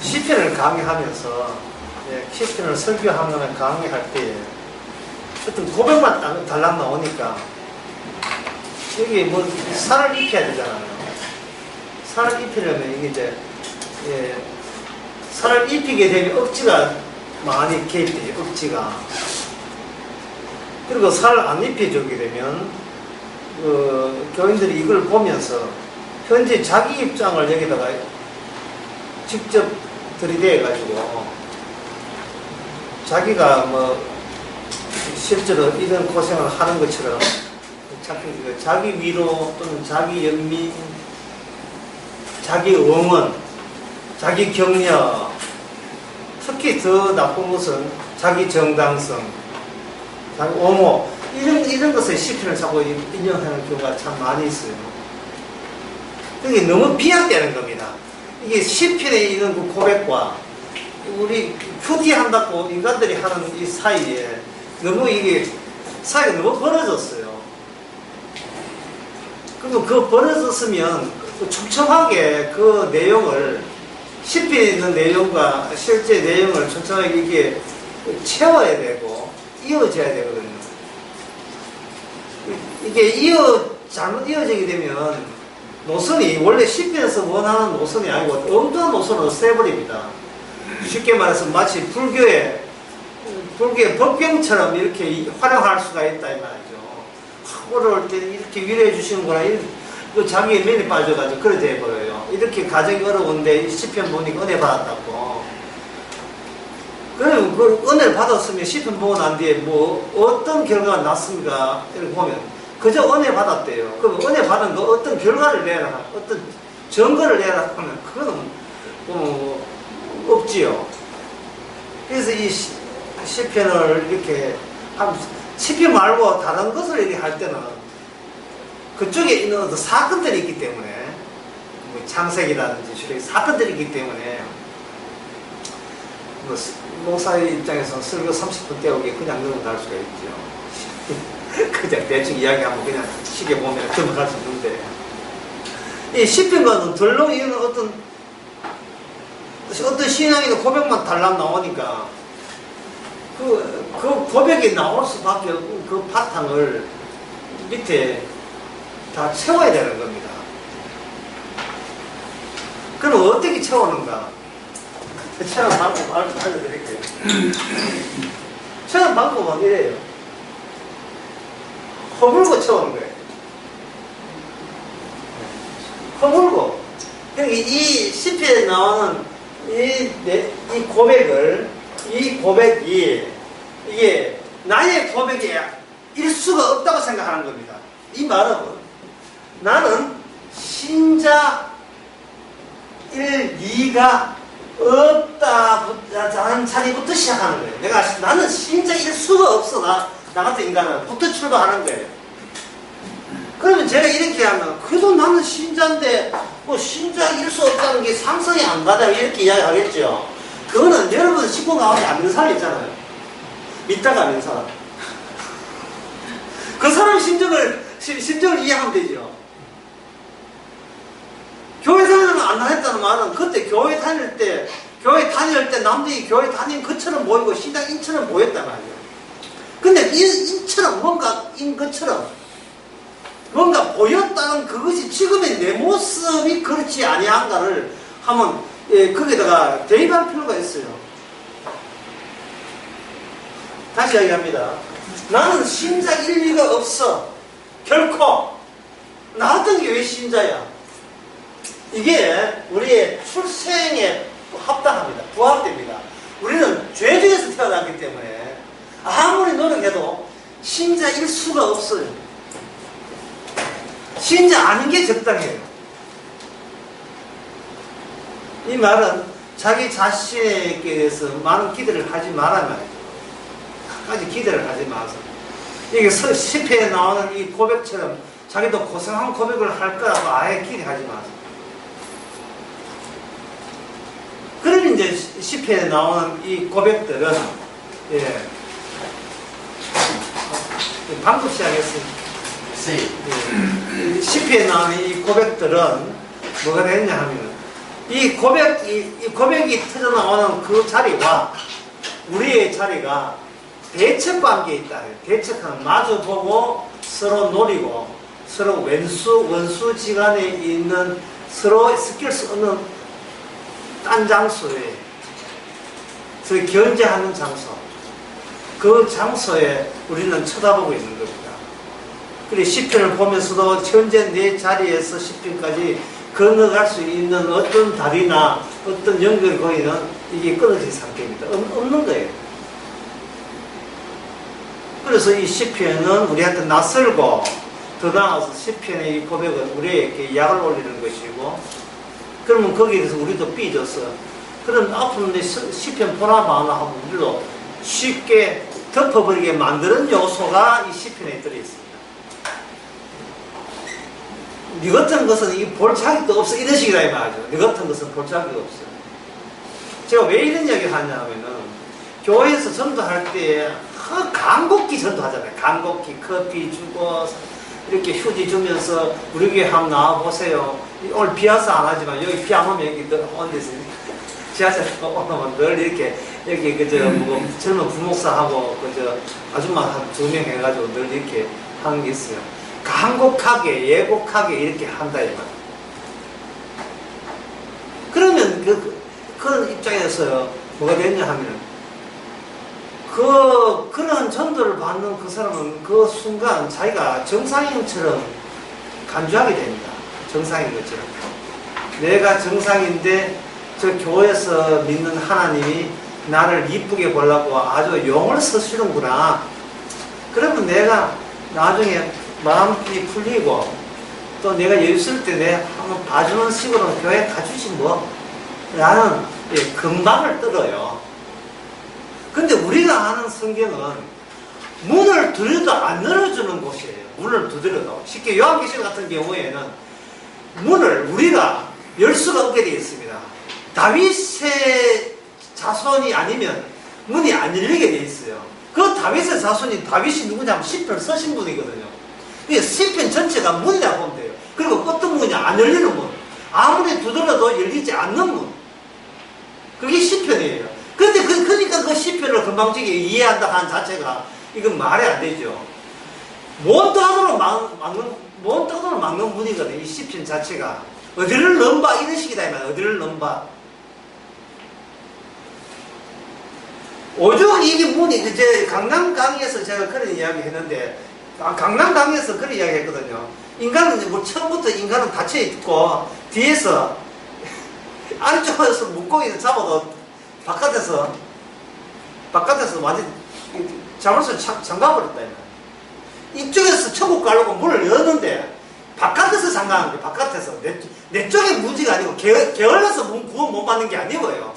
시편을 강의하면서 시편을 설교하거나 강의할 때 어떤 고백만 달랑 나오니까 여기 뭐 살을 입혀야 되잖아요. 살을 입히려면 이게 이제 살을 입히게 되면 억지가 많이 개입돼요. 억지가. 그리고 살을 안 입혀주게 되면 교인들이 이걸 보면서 현재 자기 입장을 여기다가 직접 들이대가지고 자기가 뭐 실제로 이런 고생을 하는 것처럼 자기 위로 또는 자기 연민, 자기 응원, 자기 격려, 특히 더 나쁜 것은 자기 정당성, 자기 옹호, 이런 것에 시편을 자꾸 인용하는 경우가 참 많이 있어요. 그게 너무 비약되는 겁니다. 이게 시편에 있는 그 고백과 우리 표기한다고 인간들이 하는 이 사이에 너무 이게 사이가 너무 벌어졌어요. 그리고 그 벌어졌으면 촘촘하게 그 내용을 시편에 있는 내용과 실제 내용을 촘촘하게 이게 채워야 되고 이어져야 되거든요. 이게 잘못 이어지게 되면 노선이 원래 시편에서 원하는 노선이 아니고 엉뚱한 노선으로 세버립니다. 쉽게 말해서 마치 불교의 법경처럼 이렇게 활용할 수가 있다 이 말이죠. 어려울 때 이렇게 위로해 주시는구나. 자기의 면에 빠져가지고 그래 돼버려요. 이렇게 가정이 어려운데 시편 보니까 은혜 받았다고. 그럼 그 은혜를 받았으면 시편 보고 난 뒤에 뭐 어떤 결과가 났습니까? 이렇게 보면 그저 은혜 받았대요. 그럼 은혜 받은 거 어떤 결과를 내라, 어떤 증거를 내라 하면 그거는 없지요. 그래서 이 시편을 이렇게 시편 말고 다른 것을 이렇게 할 때는 그쪽에 있는 어떤 사건들이 있기 때문에 뭐 창세기라든지 주례 사건들이 있기 때문에 뭐 목사의 입장에서는 설교 30분 때우기 그냥 넘어갈 수가 있죠. 그냥 대충 이야기하면 그냥 쉽게 보면 넘어갈 수 있는데 이 시편과는 덜렁 이런 어떤 신앙이나 고백만 달랑 나오니까 그 고백이 나올 수밖에 없고 그 바탕을 밑에 다 채워야 되는 겁니다. 그럼 어떻게 채우는가? 채우는 방법 알려드릴게요. 채우는 방법은 이래요. 허물고 채우는 거예요. 허물고. 그러니까 이 시편에 나오는 이 고백이 이게 나의 고백이 일 수가 없다고 생각하는 겁니다. 이 말은 나는 신자일 리가 없다 하는 자리부터 시작하는 거예요. 나는 신자일 수가 없어. 나 같은 인간은 부터 출발하는 거예요. 그러면 제가 이렇게 하면 그래도 나는 신자인데 뭐 신자일 수 없다는 게 상상이 안 가다 이렇게 이야기하겠죠. 그거는 여러분 식구 가운데 안 믿는 사람 있잖아요. 믿다가 안 믿는 사람. 그 사람 심정을 이해하면 되죠. 교회 다니면 안 다녔다는 말은 그때 교회 다닐 때 남들이 교회 다닌 것처럼 보이고 신앙인처럼 보였단 말이에요. 근데 인처럼 뭔가인 것처럼 뭔가 보였다는 그것이 지금의 내 모습이 그렇지 아니한가를 하면 거기다가 대입할 필요가 있어요. 다시 이야기합니다. 나는 신자일 리가 없어. 결코. 나 같은 게 왜 신자야? 이게 우리의 출생에 합당합니다. 부합됩니다. 우리는 죄 중에서 태어났기 때문에 아무리 노력해도 신자일 수가 없어요. 신자 아닌 게 적당해요. 이 말은 자기 자신에게 대해서 많은 기대를 하지 말아야 말이죠. 끝까지 기대를 하지 마서. 이게 시편에 나오는 이 고백처럼 자기도 고생한 고백을 할 거라고 아예 기대하지 마세요. 그럼 이제 시편에 나오는 이 고백들은 방금 시작했습니다. 시편에 나오는 이 고백들은 뭐가 되느냐 하면 이 고백이 터져나오는 그 자리와 우리의 자리가 대척관계에 있다. 대척하는 마주보고 서로 노리고 서로 원수지간에 있는 서로 스킬 쓰는 딴 장소에 그 견제하는 장소, 그 장소에 우리는 쳐다보고 있는 겁니다. 그래 시편을 보면서도 현재 내 자리에서 시편까지 건너갈 수 있는 어떤 다리나 어떤 연결 거리는 이게 끊어진 상태입니다. 없는 거예요. 그래서 이 시편은 우리한테 낯설고 더 나아가서 시편의 이 고백은 우리에게 약을 올리는 것이고, 그러면 거기에 대해서 우리도 삐져서 그런 앞으로 내 시편 보나 마나 하고 우리도 쉽게 덮어버리게 만드는 요소가 이 시편에 들어있습니다. 네 같은 것은 이 볼 자격도 없어 이런 식이다 이 말이죠. 네 같은 것은 볼 자격이 없어요. 제가 왜 이런 이야기를 하냐면은 교회에서 전도할 때 간곡히 전도하잖아요. 간곡히 커피 주고 이렇게 휴지 주면서 우리 교회 한번 나와보세요. 오늘 비 와서 안 하지만 여기 비 안 오면 여기 온 데서 지하철 오면 늘 이렇게 여기 뭐 젊은 부목사하고 아줌마 한 2명 해가지고 늘 이렇게 하는 게 있어요. 간곡하게 예곡하게 이렇게 한다 이 말. 그러면 그런 입장에서 뭐가 됐냐 하면 그런 전도를 받는 그 사람은 그 순간 자기가 정상인처럼 간주하게 됩니다. 정상인 것처럼. 내가 정상인데 저 교회에서 믿는 하나님이 나를 이쁘게 보려고 아주 용을 쓰시는구나. 그러면 내가 나중에 마음이 풀리고 또 내가 여유 있을 때 내가 한번 봐주는 식으로 교회 가주지 뭐. 라는 금방을 떨어요. 근데 우리가 아는 성경은 문을 두드려도 안 열어주는 곳이에요. 문을 두드려도. 쉽게 요한계시록 같은 경우에는 문을 우리가 열 수가 없게 되어 있습니다. 다윗의 자손이 아니면 문이 안 열리게 되어 있어요. 그 다윗의 자손이 다윗이 누구냐면 시편을 쓰신 분이거든요. 그게 시편 전체가 문이라고 보면 돼요. 그리고 어떤 문이냐? 안 열리는 문. 아무리 두드려도 열리지 않는 문. 그게 시편이에요. 근데 그러니까 그 시편을 금방지게 이해한다 하는 자체가 이건 말이 안 되죠. 뭔 떠도로 막는 문이거든요. 이 시편 자체가. 어디를 넘봐 이런 식이다 이 말이야. 어디를 넘봐. 오죽 이게 문이 이제 강남 강의에서 제가 그런 이야기 했는데 강남 강의에서 그런 이야기 했거든요. 인간은 뭐 처음부터 인간은 닫혀 있고 뒤에서 안쪽에서 물고기를 잡아도 바깥에서 완전 자물쇠를 잠가버렸다. 이쪽에서 천국 가려고 문을 여는데 바깥에서 잠가는 거예요. 바깥에서 내 쪽에 문제가 아니고 게을러서 구원 못 받는 게 아니고요.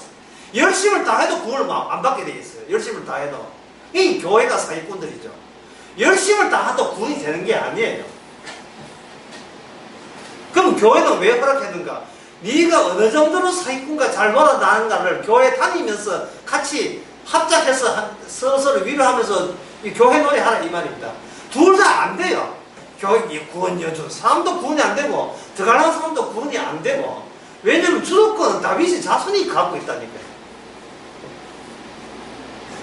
열심을 다해도 구원을 안 받게 돼 있어요. 열심을 다해도. 이 교회가 사기꾼들이죠. 열심을 다해도 구원이 되는 게 아니에요. 그럼 교회는 왜 허락했는가? 네가 어느 정도로 사기꾼과 잘 놀아나는가를 교회 다니면서 같이 합작해서 서로 위로하면서 이 교회 노래하라 이 말입니다. 둘 다 안 돼요. 교회 구원 여주 사람도 구원이 안 되고 들어가는 사람도 구원이 안 되고. 왜냐면 주도권은 다윗의 자손이 갖고 있다니까요.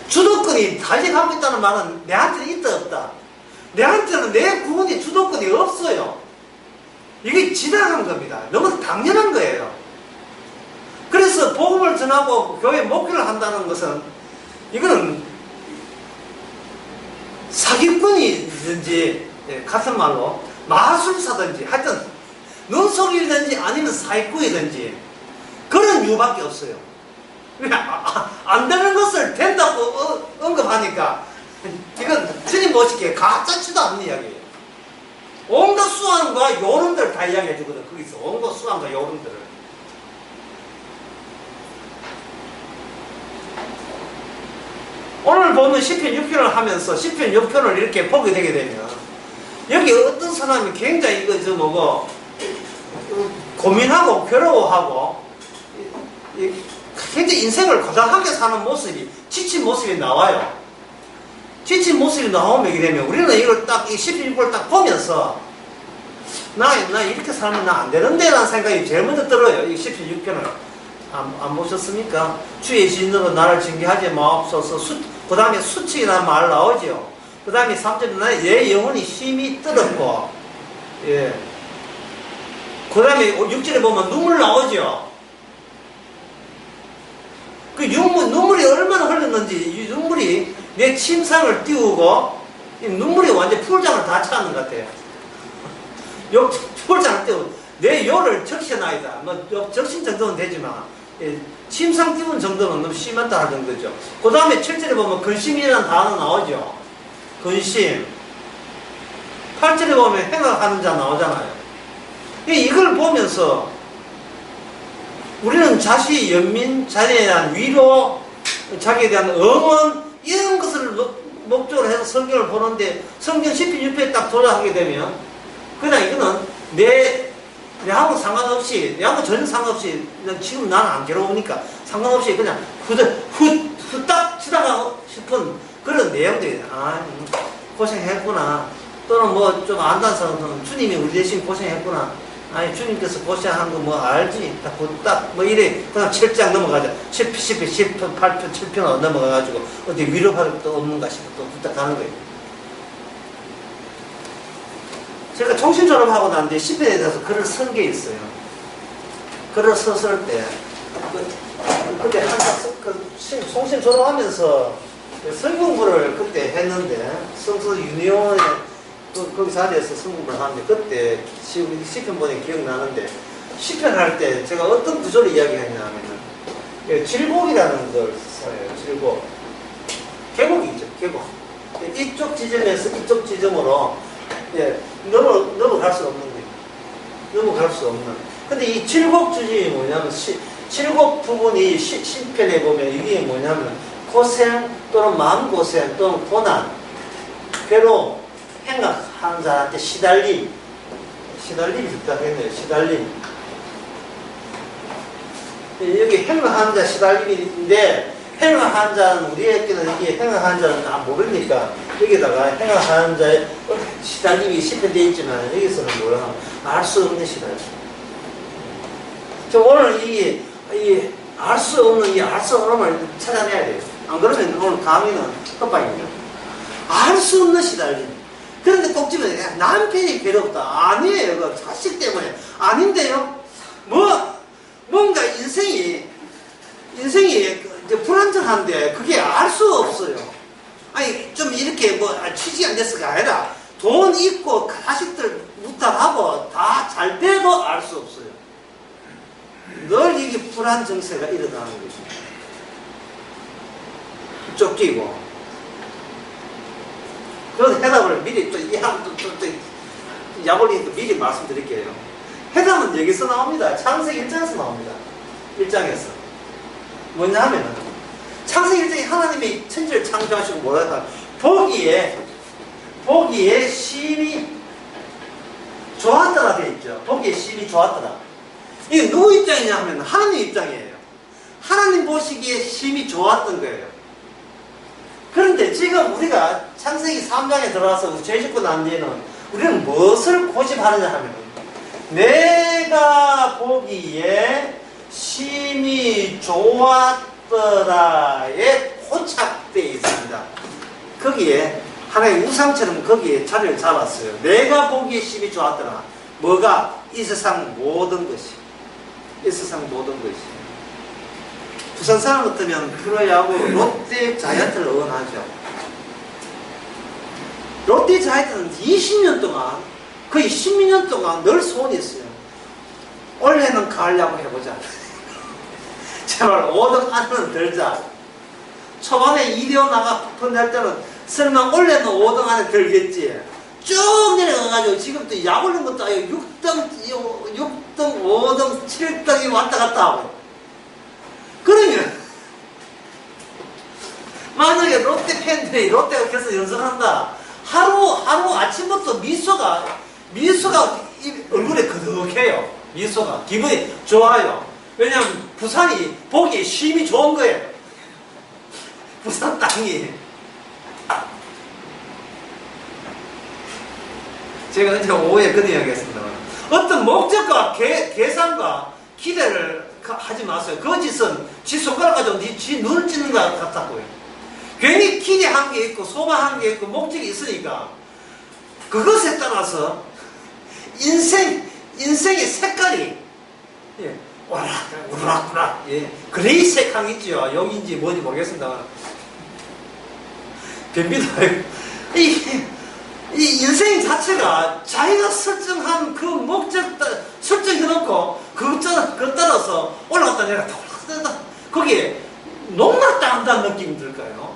주도권이 다윗이 갖고 있다는 말은 내한테는 있다 없다. 내한테는 내 구원의 주도권이 없어요. 이게 지나간 겁니다. 너무 당연한 거예요. 그래서 복음을 전하고 교회 목회를 한다는 것은 이거는 사기꾼이든지 같은 말로 마술사든지 하여튼 눈속이든지 아니면 사기꾼이든지 그런 이유밖에 없어요. 안 되는 것을 된다고 언급하니까 이건 틀림없이 가짜치도 않는 이야기예요. 온갖 수완과 요런들 다 이야기해 주거든. 거기서 온갖 수완과 요런들을. 오늘 보면 시편 6편을 하면서 시편 6편을 이렇게 보게 되게 되면 여기 어떤 사람이 굉장히 이거 고민하고 괴로워하고 굉장히 인생을 고단하게 사는 모습이 지친 모습이 나와요. 지친 모습이 나오게 되면 우리는 이걸 딱 이 시편 6편을 딱 보면서 나 이렇게 살면 나 안 되는데 라는 생각이 제일 먼저 들어요. 이 16편을 안 보셨습니까? 주의 진으로 나를 징계하지 마옵소서. 그 다음에 수치라는 말 나오죠. 그 다음에 3절에 내 영혼이 심히 떨었고, 예. 그 다음에 6절에 보면 눈물 나오죠. 그 눈물이 얼마나 흘렀는지, 이 눈물이 내 침상을 띄우고, 이 눈물이 완전 풀장을 다 차는 것 같아요. 풀장을 띄우고, 내 요를 적셔놔야다. 뭐, 적신 정도는 되지만, 예, 침상 띄운 정도는 너무 심하다 할 정도죠. 그 다음에 7절에 보면 근심이라는 단어 나오죠. 근심. 8절에 보면 행악하는 자 나오잖아요. 이걸 보면서 우리는 자시, 연민, 자녀에 대한 위로, 자기에 대한 응원, 이런 것을 목적으로 해서 성경을 보는데, 성경 10편 6편에 딱 도달하게 되면, 그냥 이거는 내하고 상관없이, 내하고 전혀 상관없이, 지금 나는 안 괴로우니까 상관없이 그냥 후딱 지나가고 싶은 그런 내용들이, 고생했구나. 또는 뭐 좀 안다는 사람들은 주님이 우리 대신 고생했구나. 아니, 주님께서 고생한 거 뭐 알지? 딱, 뭐 이래. 그냥 7장 넘어가자. 10편, 8편, 7편 넘어가가지고 어디 위로할 것도 없는가 싶어 또 부탁 가는 거예요. 제가 총신 졸업하고 난 뒤에 10편에 대해서 글을 쓴 게 있어요. 글을 썼을 때, 그때 총신 졸업하면서 성공부를 그때 했는데, 성서 유니온에 거기 자리에서 성공부를 하는데, 그때 10편 보니 기억나는데, 10편 할 때 제가 어떤 구조를 이야기했냐면은, 질곡이라는 걸 써요. 질곡. 계곡이죠, 계곡. 이쪽 지점에서 이쪽 지점으로, 예, 넘어갈 수 없는 거예요. 넘어갈 수 없는. 근데 이 칠곡 주제이 뭐냐면, 칠곡 부분이 10편에 보면 이게 뭐냐면, 고생 또는 마음고생 또는 고난, 괴로움, 행악하는 자한테 시달림이 적당했네요. 시달림. 여기 행악하는 자 시달림인데, 행악하는 자는 우리에게는 이게 행악하는 자는 모르니까 여기다가 행악하는 자의 시달림이 10편 되어 있지만 여기서는 뭐라 알 수 없는 시달림. 저 오늘 알 수 없는 걸 찾아내야 돼요. 안 그러면 오늘 강의는 헛방입니다. 알 수 없는 시달림. 그런데 꼭 집에 남편이 괴롭다. 아니에요. 그 자식 때문에. 아닌데요. 뭔가 인생이 이제 불안정한데 그게 알 수 없어요. 아니 좀 이렇게 뭐 취직이 안 됐을까 아니라 돈 있고 자식들 무탈하고 다 잘 돼도 알 수 없어요. 늘 이게 불안 정세가 일어나는 거죠. 쫓기고. 그래서 해답을 미리 약올리니까 미리 말씀드릴게요. 해답은 여기서 나옵니다. 창세기 1장에서 나옵니다. 1장에서. 뭐냐 하면은, 창세기 1장에 하나님이 천지를 창조하시고 뭐라 보기에 심히 좋았더라 되어 있죠. 보기에 심히 좋았더라. 이게 누구 입장이냐 하면 하나님 입장이에요. 하나님 보시기에 심히 좋았던 거예요. 그런데 지금 우리가 창세기 3장에 들어와서 죄 짓고 난 뒤에는 우리는 무엇을 고집하느냐 하면 내가 보기에 심히 좋았더라에 포착되어 있습니다. 거기에 하나의 우상처럼 거기에 자리를 잡았어요. 내가 보기에 심히 좋았더라. 뭐가? 이 세상 모든 것이. 이 세상 모든 것이. 부산 사람 같으면 프로야구 롯데 자이언트를 응원하죠. 롯데 자이언트는 20년 동안, 거의 10년 동안 늘 소원이 있어요. 올해는 가을 야구 해보자. 제발 5등 안에는 들자. 초반에 2대5 나가 펀할 때는 설마 올해는 5등 안에 들겠지. 쭉 내려가가지고 지금 또 약 올린 것도 아니고 6등, 5등, 7등이 왔다 갔다 하고. 그러면 만약에 롯데 팬들이 롯데가 계속 연습한다. 하루 아침부터 미소가 얼굴에 그득해요. 미소가 기분이 좋아요. 왜냐하면 부산이 보기에 심히 좋은 거예요. 부산 땅이. 제가 이제 오후에 그런 이야기 했습니다. 어떤 목적과 계산과 기대를 하지 마세요. 그 짓은 지 손가락 가지고 지 눈을 찌는 것 같았고요. 괜히 기대한 게 있고 소망한 게 있고 목적이 있으니까 그것에 따라서 인생의 색깔이 예, 우락우락 예, 그레이색향 있지요. 여기인지 뭔지 모르겠습니다. 변비도 이 인생 자체가 자기가 설정한 그 목적 설정해놓고 그것 따라서 올라갔다 내려갔다 올라갔다 거기에 녹락다 한다는 느낌이 들까요?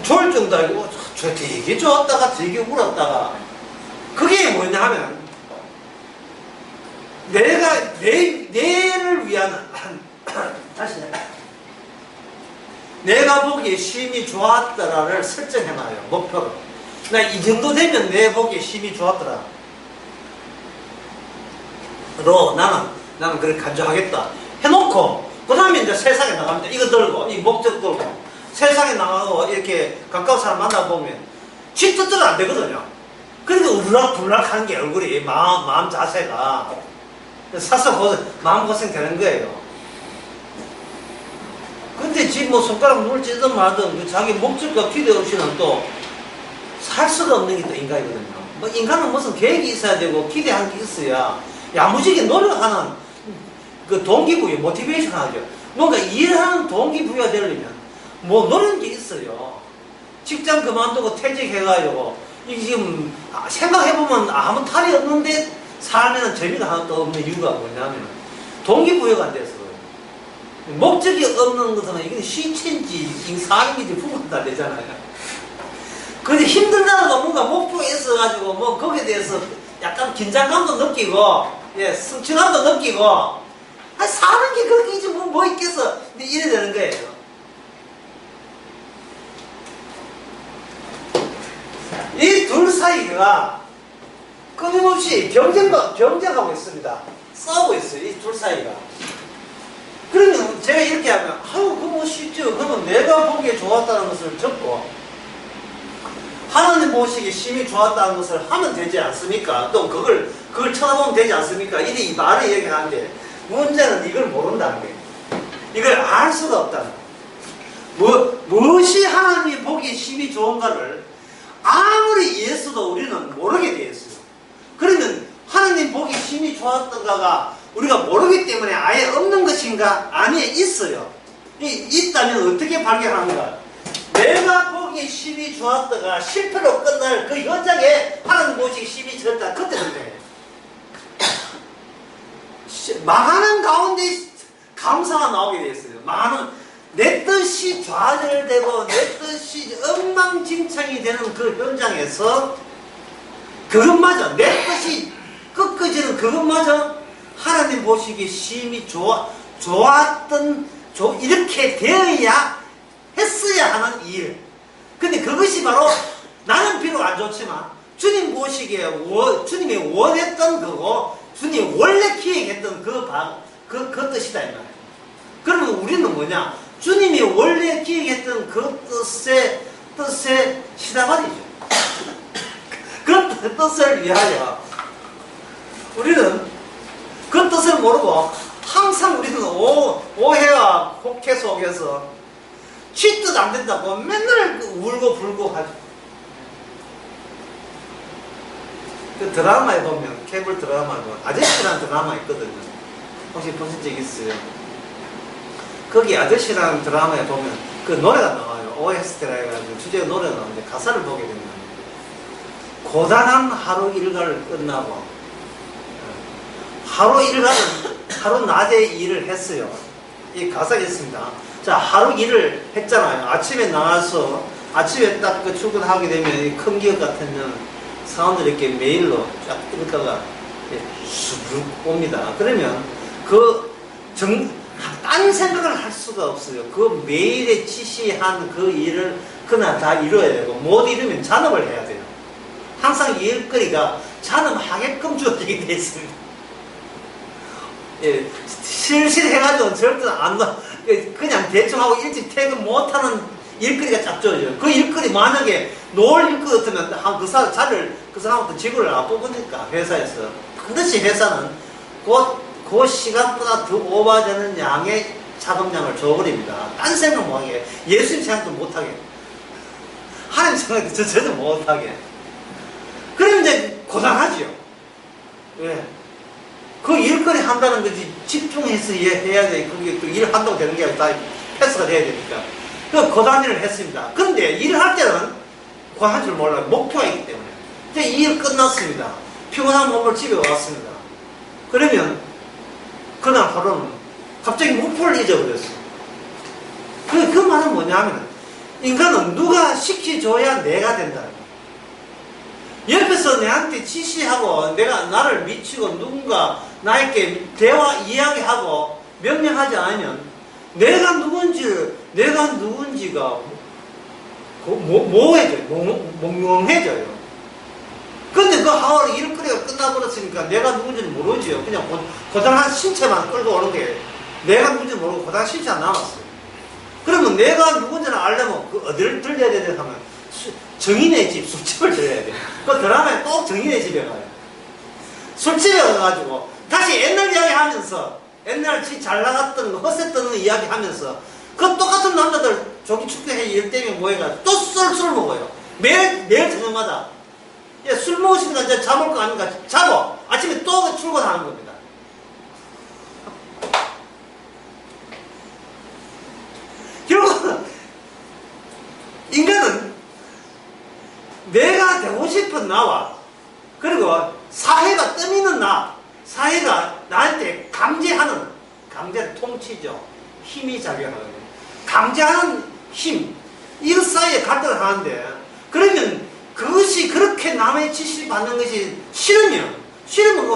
조울증도 아니고 저 되게 좋았다가 되게 울었다가 그게 뭐냐 하면 내를 위한 다시 내가 보기에 심이 좋았더라를 설정해놔요. 목표로. 나 이 정도 되면 내 보기에 심이 좋았더라. 로 나는 그렇게 간주하겠다. 해놓고 그 다음에 이제 세상에 나갑니다. 이거 들고 이 목적 들고 세상에 나가고 이렇게 가까운 사람 만나보면 지 뜻대로 안 되거든요. 그러니까 우락부락 하는 게 얼굴이 마음 자세가 사서 마음고생 되는 거예요. 근데 지 뭐 손가락 눈을 찌든 말든 자기 목적과 기대 없이는 또 살 수가 없는 게 또 인간이거든요. 뭐 인간은 무슨 계획이 있어야 되고 기대한 게 있어야 야무지게 노력하는 그 동기부여, 모티베이션 하죠. 뭔가 일하는 동기부여가 되려면 뭐 노력한 게 있어요. 직장 그만두고 퇴직해가지고 이게 지금 생각해보면 아무 탈이 없는데 삶에는 재미가 하나도 없는 이유가 뭐냐면 동기부여가 안 돼서 목적이 없는 것은 이게 시체인지 사람인지 구분도 안 되잖아요. 근데 힘들다고 뭔가 목표가 있어가지고 뭐 거기에 대해서 약간 긴장감도 느끼고 예, 성취감도 느끼고 사는 게 그렇게 이제 뭐 있겠어. 근데 이래 되는 거예요. 이 둘 사이가 끊임없이 경쟁하고 있습니다. 싸우고 있어요. 이 둘 사이가. 그러면 제가 이렇게 하면 아유 그거 뭐 쉽죠. 그러면 내가 보기에 좋았다는 것을 적고 하나님 보시기에 심히 좋았다는 것을 하면 되지 않습니까? 또 그걸 쳐다보면 되지 않습니까? 이 말을 얘기하는데 문제는 이걸 모른다는 거예요. 이걸 알 수가 없다는 거예요. 무엇이 하나님이 보기에 심히 좋은가를 아무리 이해했어도 우리는 모르게 되어 있어요. 그러면 하나님 보기 심히 좋았던가가 우리가 모르기 때문에 아예 없는 것인가? 아니에 있어요. 있다면 어떻게 발견하는가? 내가 보기에 심히 좋았다가 실패로 끝날 그 현장에 하나님 보시기 심히 좋았다. 그때는 돼. 망하는 가운데 감사가 나오게 돼 있어요. 내 뜻이 좌절되고 내 뜻이 엉망진창이 되는 그 현장에서 그것마저 내 뜻이 꺾어지는 그것마저 하나님 보시기에 심히 좋았던 이렇게 되어야 했어야 하는 일. 근데 그것이 바로 나는 비록 안 좋지만 주님 보시기에 주님이 원했던 그거 주님이 원래 기획했던 그 뜻이다 이 말이에요. 그러면 우리는 뭐냐? 주님이 원래 기획했던 그 뜻에 시다발이죠. 그 뜻을 위하여 우리는 그 뜻을 모르고 항상 우리는 오해와 혹해 속에서 지 뜻 안 된다고 맨날 울고 불고 하죠. 그 드라마에 보면 케이블 드라마에 보면 아저씨라는 드라마 있거든요. 혹시 보신 적 있어요? 거기 아저씨라는 드라마에 보면 그 노래가 나와요. OST라 해가지고 주제가 노래가 나오는데 가사를 보게 되면 고단한 하루 일과를 끝나고 하루 낮에 일을 했어요. 이 가사가 있습니다. 자, 하루 일을 했잖아요. 아침에 나와서 아침에 딱 그 출근하게 되면 큰 기업 같으면 사원들이 이렇게 메일로 쫙 읽다가 쑥 옵니다. 그러면 딴 생각을 할 수가 없어요. 그 메일에 지시한 그 일을 그날 다 이루어야 되고 못 이루면 잔업을 해야 돼요. 항상 일거리가 잔업하게끔 주어지게 되어 있습니다. 실실 해가지고는 절대 그냥 대충 하고 일찍 퇴근 못하는 일거리가 쫙 주어져요. 그 일거리 만약에 놓을 일거리 같으면 그 사람부터 직원을 안 뽑으니까 회사에서 반드시 회사는 그 시간보다 더 오버되는 양의 자금량을 줘버립니다. 딴 생각 못하게, 예수님 생각도 못하게, 하나님 생각도 전혀 못하게. 그러면 이제 고단하지요. 왜? 그 일거리 한다는 거지 집중해서 해야 돼. 그게 또 일을 한다고 되는 게 아니라 다 패스가 돼야 되니까. 그 고단 일을 했습니다. 그런데 일을 할 때는 그거 한 줄 몰라요. 목표가 있기 때문에. 이제 일 끝났습니다. 피곤한 몸을 집에 왔습니다. 그러면 그날 하루는 갑자기 목표를 잊어버렸어. 그 말은 뭐냐면 인간은 누가 시켜줘야 내가 된다. 옆에서 내한테 지시하고 나를 미치고 누군가 나에게 대화 이야기하고 명령하지 않으면 내가 누군지가 몽롱해져요. 근데 그 하루 일거리가 끝나버렸으니까 내가 누군지는 모르지요. 그냥 고단한 신체만 끌고 오는 게 내가 누군지 모르고 고단한 신체가 남았어요. 그러면 내가 누군지는 알려면 어디를 들려야 되냐 하면 정인의 집, 술집을 들려야 돼. 그 드라마에 꼭 정인의 집에 가요. 술집에 가가지고 다시 옛날 이야기 하면서 옛날 잘 나갔던 허세 떠는 이야기 하면서 그 똑같은 남자들 조기 축제회 일 때문에 모여가지고 또 술 먹어요. 매일 저녁마다. 예, 술 먹으시니까 이제 잠올 거 아닙니까? 자고 아침에 또 출근하는 겁니다. 결국은 인간은 내가 되고 싶은 나와 그리고 사회가 떠미는 사회가 나한테 강제는 통치죠. 힘이 작용하거든요. 강제하는 힘, 이 사이에 갈등을 하는데 그러면 그것이 그렇게 남의 지시를 받는 것이 싫으면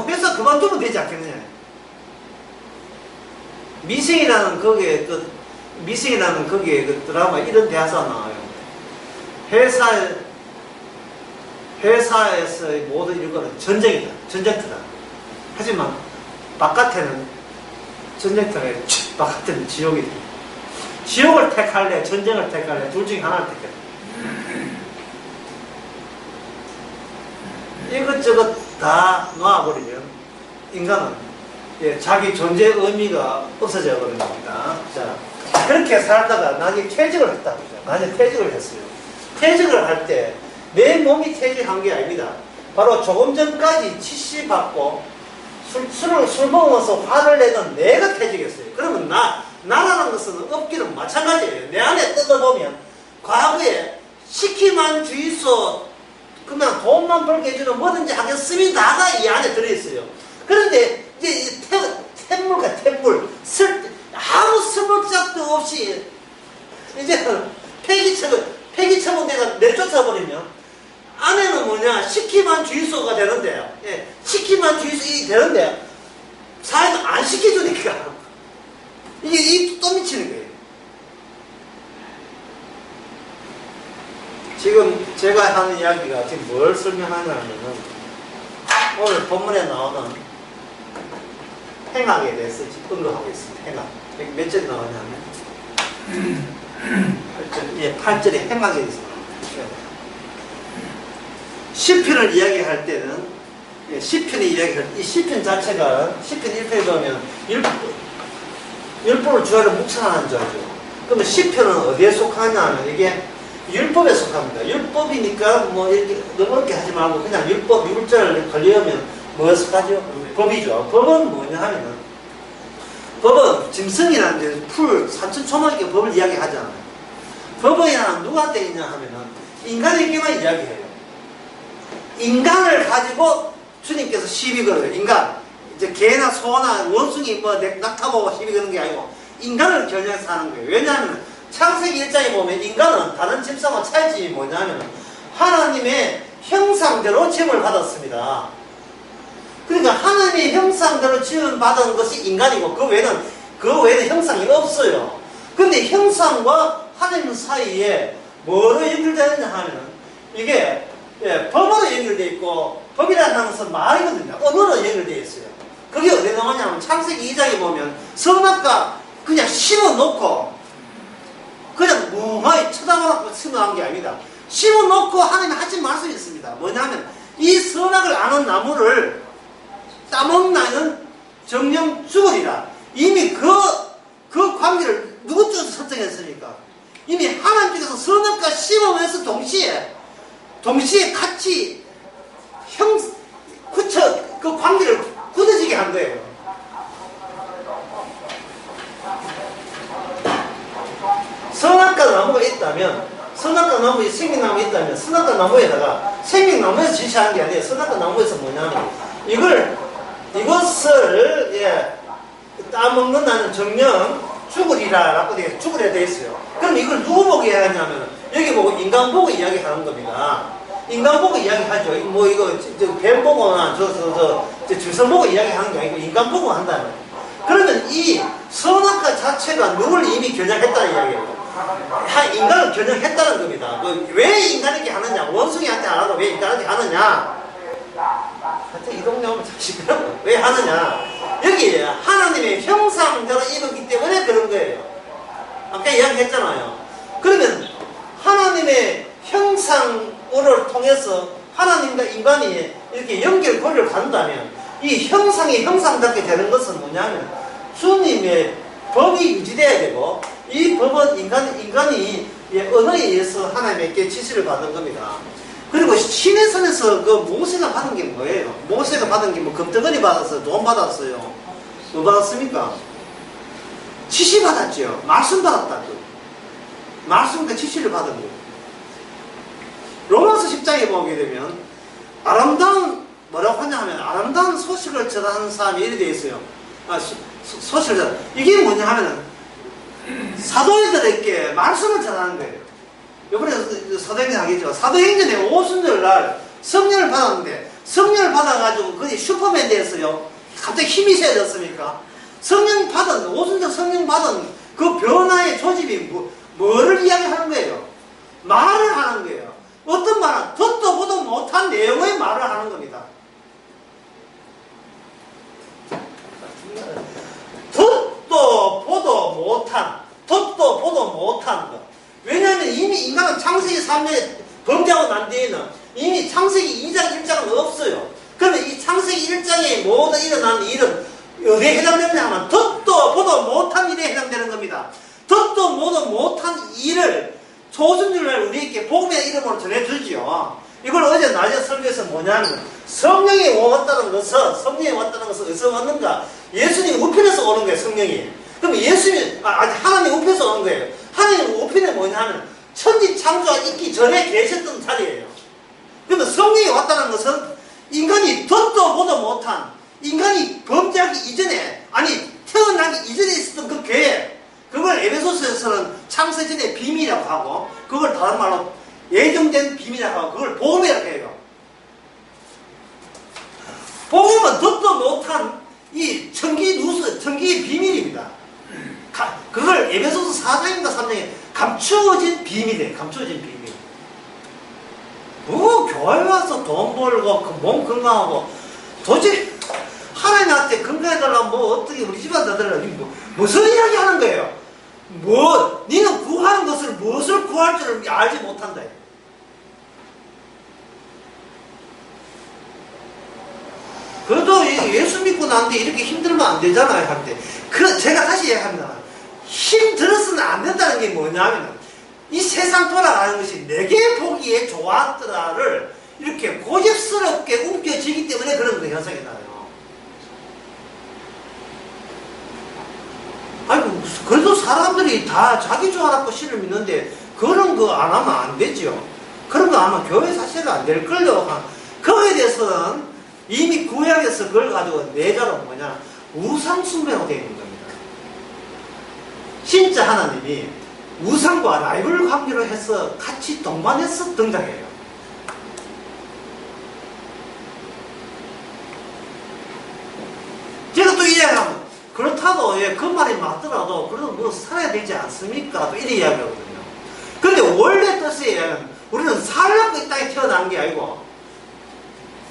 회사 그만두면 되지 않겠느냐. 미생이라는 거기에 그 드라마 이런 대사가 나와요. 회사에서의 모든 일과는 전쟁터다. 하지만 바깥에는 바깥에는 지옥이다. 지옥을 택할래, 전쟁을 택할래, 둘 중에 하나를 택해. 이것저것 다 놔버리면 인간은 자기 존재 의미가 없어져 버리는 겁니다. 자, 그렇게 살다가 나중에 퇴직을 했다. 나중에 퇴직을 했어요. 퇴직을 할 때 내 몸이 퇴직한 게 아닙니다. 바로 조금 전까지 지시받고 술 먹으면서 화를 내던 내가 퇴직했어요. 그러면 나라는 것은 없기는 마찬가지예요. 내 안에 뜯어보면 과거에 시키만주의소 그냥 돈만 벌게 해주는 뭐든지 하겠습니다가 이 안에 들어있어요. 그런데 이제 템물과 템물 아무 스물짝도 없이 이제 폐기처분 내가 내쫓아버리면 안에는 뭐냐 시키만주의소가 되는데 시키만주의소 되는데 사회는 안 시켜주니까 이게 또 미치는 거예요. 지금 제가 하는 이야기가 지금 뭘 설명하냐면은 오늘 본문에 나오는 행악에 대해서 지금 언급하고 있습니다. 행악. 여기 몇 절이 나오냐면 8절에 행악에 대해서 나옵니다. 시편을 이야기할 때는 시편의 이야기할 때 이 시편 자체가 시편 1편에 보면 율법을 주하로 묵상하는 자죠. 그러면 시편은 어디에 속하냐 하면 이게 율법에 속합니다. 율법이니까 뭐 이렇게 너무 어렵게 하지 말고 그냥 율절 걸려면 뭐에 속하죠? 법이죠. 법은 뭐냐 하면은 법은 짐승이라는 산천초막의 법을 이야기하잖아요. 법은 누구한테 있냐 하면은 인간에게만 이야기해요. 인간을 가지고 주님께서 시비 걸어요. 인간. 이제 개나 소나 원숭이 낙타보고 시비 거는 게 아니고 인간을 겨냥해서 하는 거예요. 왜냐하면 창세기 1장에 보면 인간은 다른 짐승과 차이점이 뭐냐면 하나님의 형상대로 지음을 받았습니다. 그러니까 하나님의 형상대로 지음 받은 것이 인간이고 그 외에는 형상이 없어요. 근데 형상과 하나님 사이에 뭐로 연결되어 있냐 하면 이게 법으로 연결되어 있고 법이라는 것은 말이거든요. 언어로 연결되어 있어요. 그게 어디에 나오냐면 창세기 2장에 보면 선악과 그냥 심어놓고 그냥 그냥 멍하니 쳐다보고 심어놓은 게 아닙니다. 심어놓고 하나님이 하신 말씀이 있습니다. 뭐냐면 이 선악을 아는 나무를 따먹나는 정령 죽으리라. 이미 그 관계를 누구 쪽에서 설정했습니까? 이미 하나님 쪽에서 선악과 심으면서 동시에 같이 그 관계를 굳어지게 한 거예요. 선악과 나무가 있다면, 선악과 나무에 생명나무가 있다면, 선악과 나무에다가 생명나무에서 지시하는 게 아니에요. 선악과 나무에서 뭐냐면 이것을 따먹는 나는 정령 죽으리라 라고 죽으려 되어 있어요. 그럼 이걸 누구 보고 이야기하냐면 여기 보고 인간 보고 이야기하는 겁니다. 인간 보고 이야기하죠. 뭐 이거 뱀 보거나 줄선 보고 이야기하는 게 아니고 인간 보고 한다는 거예요. 그러면 이 선악과 자체가 누굴 이미 겨냥했다는 이야기예요. 인간을 겨냥했다는 겁니다. 왜 인간에게 하느냐? 원숭이한테 안 하고 왜 인간한테 하느냐? 하여튼 이 동네 오면 자식이라고 왜 하느냐? 여기 하나님의 형상대로 입었기 때문에 그런 거예요. 아까 이야기했잖아요. 그러면 하나님의 형상을 통해서 하나님과 인간이 이렇게 연결고리를 간다면 이 형상이 형상답게 되는 것은 뭐냐면 주님의 법이 유지돼야 되고 이 법은 인간이 언어에 의해서 하나님께 지시를 받는 겁니다. 그리고 시내산에서 그 모세가 받은 게 뭐예요? 모세가 받은 게 뭐 금덩어리 받았어요? 돈 받았어요? 뭐 받았습니까? 지시 받았죠. 말씀 받았다고. 말씀과 지시를 받은 거예요. 로마서 10장에 보게 되면 아름다운 뭐라고 하냐 하면 아름다운 소식을 전하는 사람이 이래 되어 있어요. 소식을 전하는 이게 뭐냐 하면 사도들에게 말씀을 전하는 거예요. 이번에 사도행전 하겠죠. 사도행전에 오순절 날 성령을 받았는데 성령을 받아가지고 거의 슈퍼맨 됐어요. 갑자기 힘이 세졌습니까? 오순절 성령 받은 그 변화의 조짐이 뭐를 이야기하는 거예요? 말을 하는 거예요. 어떤 말은 듣도 보도 못한 내용의 말을 하는 겁니다. 듣도 보도 못한 것. 왜냐하면 이미 인간은 창세기 3년에 범죄하고 난 뒤에는 이미 창세기 2장 1장은 없어요. 그러면 이 창세기 1장에 모든 일어난 일은 어디에 해당되느냐 하면 듣도 보도 못한 일에 해당되는 겁니다. 듣도 보도 못한 일을 초순절날 우리에게 복음의 이름으로 전해주지요. 이걸 어제 낮에 설교에서 뭐냐면 성령이 왔다는 것은 어디서 왔는가? 예수님 우편에서 오는 거예요. 성령이. 그럼 하나님 우편에서 오는 거예요. 하나님 우편에 뭐냐면 천지 창조가 있기 전에 계셨던 자리예요. 그러면 성령이 왔다는 것은 인간이 듣도 보도 못한, 인간이 범죄하기 이전에, 태어나기 이전에 있었던 그 계획, 그걸 에베소서에서는 창세전의 비밀이라고 하고, 그걸 다른 말로 예정된 비밀이라고 하고, 그걸 복음이라고 해요. 복음은 듣도 못한 이 천기의 비밀입니다. 그걸 에베소서 4장인가 3장에 감추어진 비밀이에요. 감추어진 비밀. 교회 와서 돈 벌고 몸 건강하고 도저히 하나님한테 건강해달라면 어떻게 우리 집안 다들라 무슨 이야기 하는 거예요? 니는 구하는 것을 무엇을 구할 줄을 알지 못한다. 그래도 예수 믿고 나는데 이렇게 힘들면 안 되잖아요, 할 때. 제가 다시 얘기합니다. 힘들어서는 안 된다는 게 뭐냐면, 이 세상 돌아가는 것이 내게 보기에 좋았더라를 이렇게 고집스럽게 움켜쥐기 때문에 그런 거 현상이 나요. 그래도 사람들이 다 자기 좋아라고 신을 믿는데, 그런 거 안 하면 안 되죠. 그런 거 하면 교회 자체가 안 될걸요. 거기에 대해서는 이미 구약에서 그걸 가지고 내자로 우상숭배로 되어 있는 겁니다. 진짜 하나님이 우상과 라이벌 관계로 해서 같이 동반해서 등장해요. 제가 또 이야기하면 그렇다고 그 말이 맞더라도 그래도 살아야 되지 않습니까? 또 이래 이야기하거든요. 근데 원래 뜻에 우리는 살려고 이 땅에 태어난 게 아니고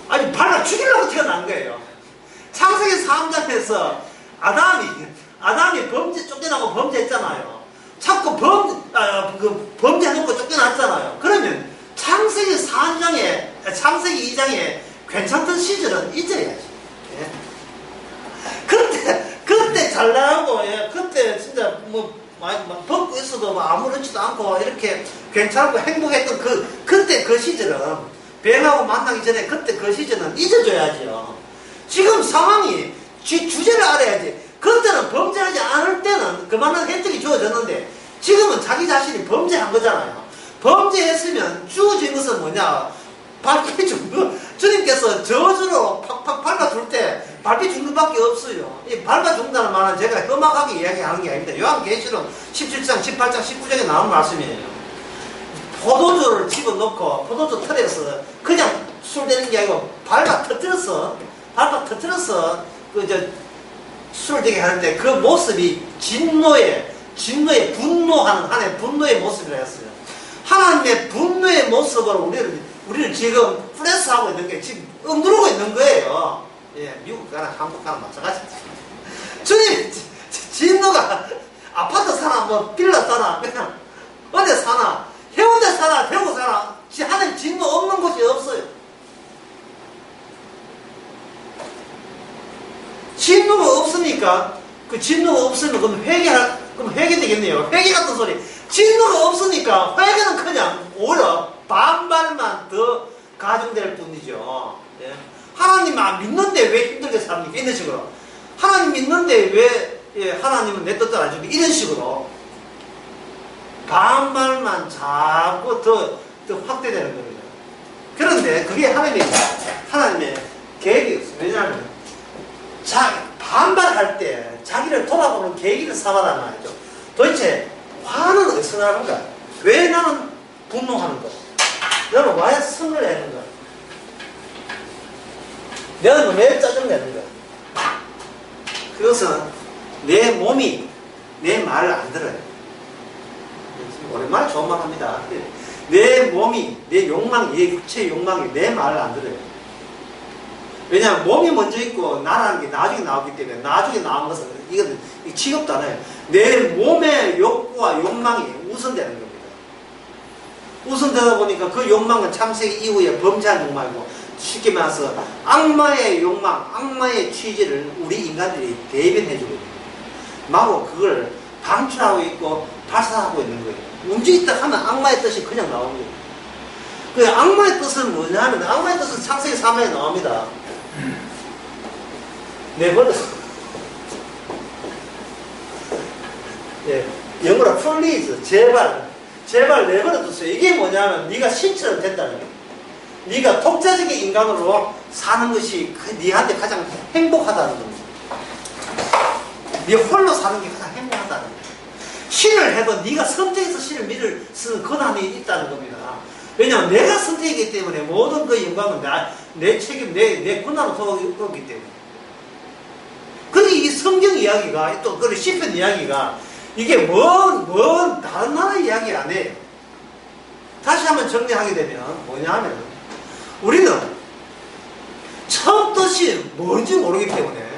밟아 죽이려고 태어난 거예요. 창세기 3장에서 아담이 쫓겨나고 범죄했잖아요. 자꾸 범죄해놓고 쫓겨났잖아요. 그러면 창세기 2장에 괜찮던 시절은 잊어야지. 예. 그때 잘 나가고, 예. 그때 진짜 막 벗고 있어도 아무렇지도 않고 이렇게 괜찮고 행복했던 그때 그 시절은, 뱀하고 만나기 전에 그때 그 시절은 잊어줘야지요. 지금 상황이 주제를 알아야지. 그때는 범죄하지 않을 때는 그만한 혜택이 주어졌는데, 지금은 자기 자신이 범죄한 거잖아요. 범죄했으면 주어진 것은 뭐냐? 밟히 죽는, 주님께서 저주로 팍팍 밟아줄 때 밟히 죽는 밖에 없어요. 이 밟아 죽는다는 말은 제가 험악하게 이야기하는 게 아닙니다. 요한계시록 17장, 18장, 19장에 나온 말씀이에요. 포도주를 집어넣고 포도주 틀에서 그냥 술 되는 게 아니고 밟아 터뜨려서 술 되게 하는데, 그 모습이 진노의 분노하는 하나님의 분노의 모습이라 했어요. 하나님의 분노의 모습으로 우리를 지금 프레스하고 있는 게 지금 누르고 있는 거예요. 예, 미국 가나 한국 가나 마찬가지입니다. 주님, 진노가 아파트 사나, 빌라 사나, 그냥 어디 사나, 해운대 사나, 대구 사나, 하나님 진노 없는 곳이 없어요. 진노가 없으니까, 그 진노가 없으면 그럼 회개되겠네요. 회개 같은 소리. 진노가 없으니까 회개는 그냥 오히려 반발만 더 가중될 뿐이죠. 예. 하나님 믿는데 왜 힘들게 삽니까? 이런 식으로. 하나님 믿는데 왜 하나님은 내 뜻대로 안 주니? 이런 식으로. 반발만 자꾸 더 확대되는 겁니다. 그런데 그게 하나님의 계획이 없어요. 왜냐하면 반발할 때 자기를 돌아보는 계기를 삼아란 말이죠. 도대체 화는 어디서 나는가? 왜 나는 분노하는가? 나는 왜 성을 내는가? 나는 왜 짜증내는가? 그것은 내 몸이 내 말을 안 들어요. 오랜만에 좋은 말 합니다. 내 몸이, 내 욕망이, 내 육체의 욕망이 내 말을 안 들어요. 왜냐하면 몸이 먼저 있고 나라는 게 나중에 나오기 때문에, 나중에 나온 것은 이건 취급도 안 해요. 내 몸의 욕구와 욕망이 우선되는 겁니다. 우선되다 보니까 그 욕망은 창세기 이후에 범죄한 욕망이고, 쉽게 말해서 악마의 욕망, 악마의 취지를 우리 인간들이 대변해주고 있는 거예요. 마구 그걸 방출하고 있고 발사하고 있는 거예요. 움직이다 하면 악마의 뜻이 그냥 나오는 거예요. 그 악마의 뜻은 뭐냐 하면, 악마의 뜻은 창세기 3장에 나옵니다. 내버려서. 예, 영어로 please, 제발 내버려두세요. 이게 뭐냐면 네가 신처럼 된다는 거예요. 네가 독자적인 인간으로 사는 것이 네한테 가장 행복하다는 겁니다. 네 홀로 사는 게 가장 행복하다는 거예요. 신을 해도 네가 선택해서 신을 믿을 쓰는 권한이 있다는 겁니다. 왜냐하면 내가 선택이기 때문에 모든 그 영광은 내 책임, 내 권한으로 들어오기 때문에. 그리고 이 성경 이야기가, 또 그 시편 이야기가, 이게 다른 나라 이야기 안 해요. 다시 한번 정리하게 되면 뭐냐 하면, 우리는 첫 뜻이 뭔지 모르기 때문에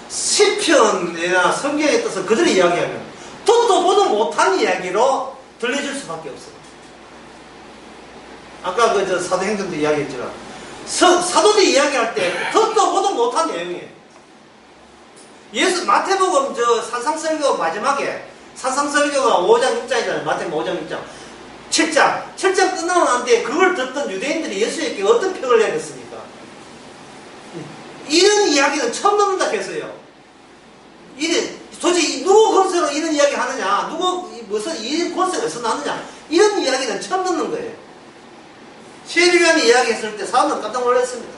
시편이나 성경의 뜻을 그대로 이야기하면 듣도 보도 못한 이야기로 들려줄 수밖에 없어요. 아까 사도행전도 이야기했지만, 사도들이 이야기할 때 듣도 보도 못한 내용이에요. 마태복음 산상설교 마지막에, 산상설교가 5장 6장이잖아요. 마태복음 5장 6장. 7장 끝나고 난 뒤에 그걸 듣던 유대인들이 예수에게 어떤 평을 내렸습니까? 이런 이야기는 처음 듣는다 했어요. 도대체 누구 권세로 이런 이야기 하느냐? 무슨 이 권세가 어디서 나느냐? 이런 이야기는 처음 듣는 거예요. 세리요한이 이야기했을 때 사람들은 깜짝 놀랐습니다.